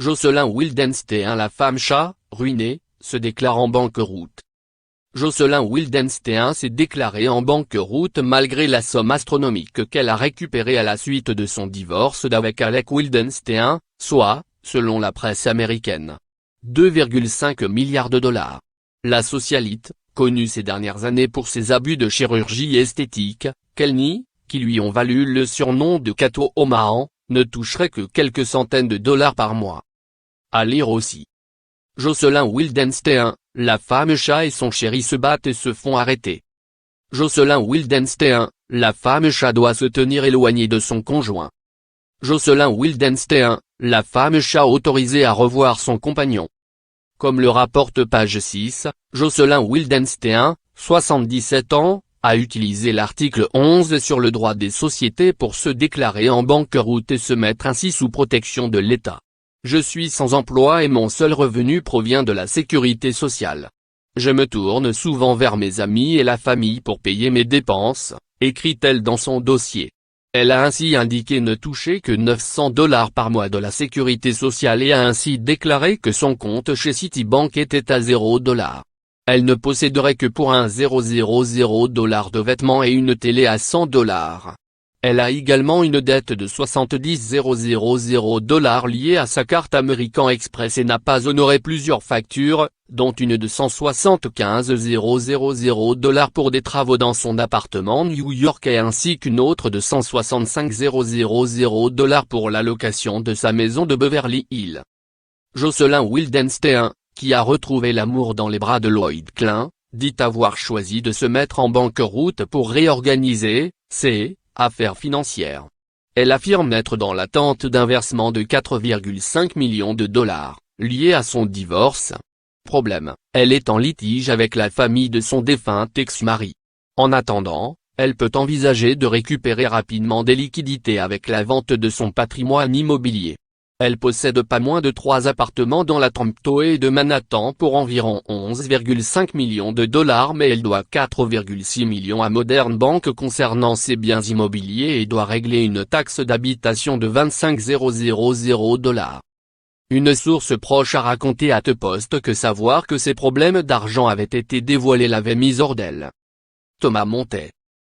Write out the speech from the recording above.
Jocelyn Wildenstein, la femme chat, ruinée, se déclare en banqueroute. Jocelyn Wildenstein s'est déclarée en banqueroute malgré la somme astronomique qu'elle a récupérée à la suite de son divorce d'avec Alec Wildenstein, soit, selon la presse américaine, 2,5 milliards de dollars. La socialite, connue ces dernières années pour ses abus de chirurgie esthétique, qu'elle nie, qui lui ont valu le surnom de Catwoman, ne toucherait que quelques centaines de dollars par mois. À lire aussi. Jocelyn Wildenstein, la femme chat et son chéri se battent et se font arrêter. Jocelyn Wildenstein, la femme chat doit se tenir éloignée de son conjoint. Jocelyn Wildenstein, la femme chat autorisée à revoir son compagnon. Comme le rapporte Page 6, Jocelyn Wildenstein, 77 ans, a utilisé l'article 11 sur le droit des sociétés pour se déclarer en banqueroute et se mettre ainsi sous protection de l'État. Je suis sans emploi et mon seul revenu provient de la sécurité sociale. Je me tourne souvent vers mes amis et la famille pour payer mes dépenses, écrit-elle dans son dossier. Elle a ainsi indiqué ne toucher que 900 dollars par mois de la sécurité sociale et a ainsi déclaré que son compte chez Citibank était à 0 $. Elle ne posséderait que pour un 000 $ de vêtements et une télé à 100 $. Elle a également une dette de 70 000 $ liée à sa carte American Express et n'a pas honoré plusieurs factures, dont une de 175 000 $ pour des travaux dans son appartement new-yorkais ainsi qu'une autre de 165 000 $ pour la location de sa maison de Beverly Hills. Jocelyn Wildenstein, qui a retrouvé l'amour dans les bras de Lloyd Klein, dit avoir choisi de se mettre en banqueroute pour réorganiser ses affaires financières. Elle affirme être dans l'attente d'un versement de 4,5 millions de dollars, lié à son divorce. Problème, elle est en litige avec la famille de son défunt ex-mari. En attendant, elle peut envisager de récupérer rapidement des liquidités avec la vente de son patrimoine immobilier. Elle possède pas moins de 3 appartements dans la Tromptoe de Manhattan pour environ 11,5 millions de dollars mais elle doit 4,6 millions à Modern Bank concernant ses biens immobiliers et doit régler une taxe d'habitation de 25 000 $. Une source proche a raconté à The Post que savoir que ses problèmes d'argent avaient été dévoilés l'avait mise hors d'elle. Thomas Montet.